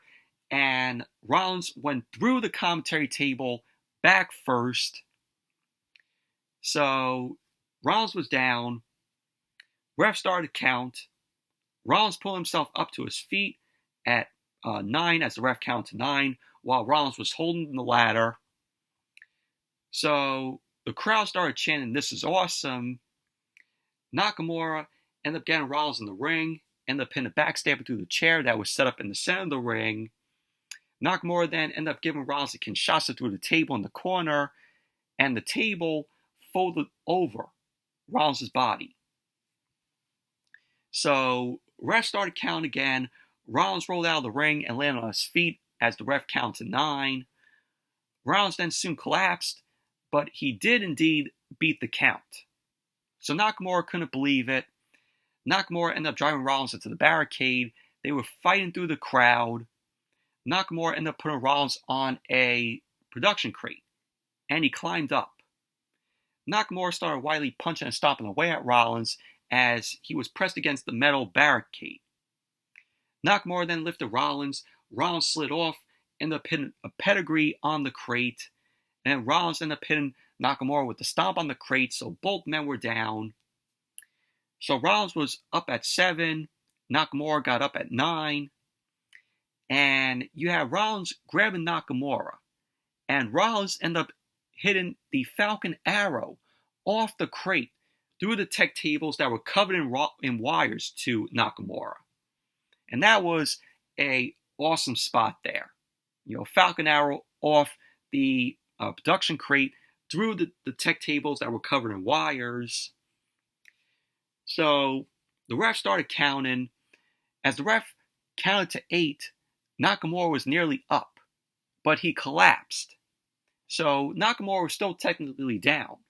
and Rollins went through the commentary table back first. So Rollins was down. Ref started to count. Rollins pulled himself up to his feet at 9 as the ref counted to 9, while Rollins was holding the ladder. So the crowd started chanting, "This is awesome." Nakamura ended up getting Rollins in the ring, ended up pinning a backstabber through the chair that was set up in the center of the ring. Nakamura then ended up giving Rollins a Kinshasa through the table in the corner, and the table folded over Rollins' body. So ref started counting again. Rollins rolled out of the ring and landed on his feet as the ref counted to 9. Rollins then soon collapsed, but he did indeed beat the count. So Nakamura couldn't believe it. Nakamura ended up driving Rollins into the barricade. They were fighting through the crowd. Nakamura ended up putting Rollins on a production crate, and he climbed up. Nakamura started wildly punching and stomping away at Rollins as he was pressed against the metal barricade. Nakamura then lifted Rollins. Rollins slid off, ended up hitting a pedigree on the crate, and Rollins ended up hitting Nakamura with the stomp on the crate, so both men were down. So Rollins was up at 7, Nakamura got up at 9, and you have Rollins grabbing Nakamura, and Rollins ended up hitting the Falcon Arrow off the crate through the tech tables that were covered in wires to Nakamura. And that was a awesome spot there. Falcon Arrow off the production crate through the tech tables that were covered in wires. So the ref started counting. As the ref counted to 8, Nakamura was nearly up, but he collapsed. So Nakamura was still technically down.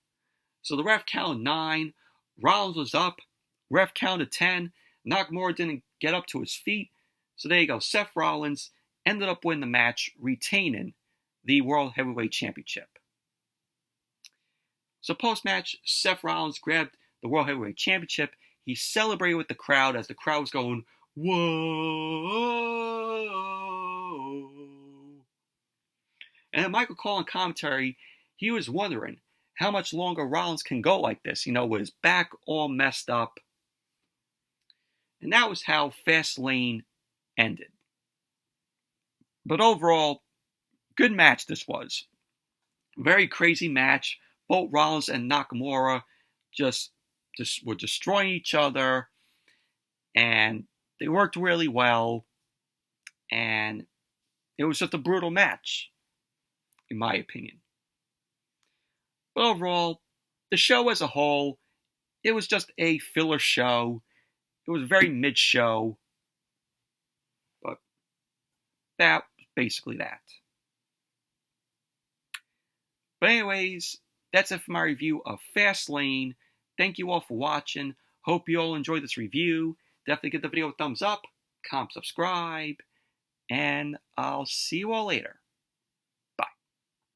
So the ref counted 9, Rollins was up, ref counted 10, Nakamura didn't get up to his feet. So there you go, Seth Rollins ended up winning the match, retaining the World Heavyweight Championship. So post-match, Seth Rollins grabbed the World Heavyweight Championship. He celebrated with the crowd as the crowd was going, "Whoa!" And then Michael Cole in commentary, he was wondering how much longer Rollins can go like this, with his back all messed up. And that was how Fastlane ended. But overall, good match this was. Very crazy match. Both Rollins and Nakamura just were destroying each other, and they worked really well, and it was just a brutal match, in my opinion. But overall, the show as a whole, it was just a filler show. It was very mid-show, but that was basically that. But anyways, that's it for my review of Fastlane. Thank you all for watching. Hope you all enjoyed this review. Definitely give the video a thumbs up, comment, subscribe, and I'll see you all later.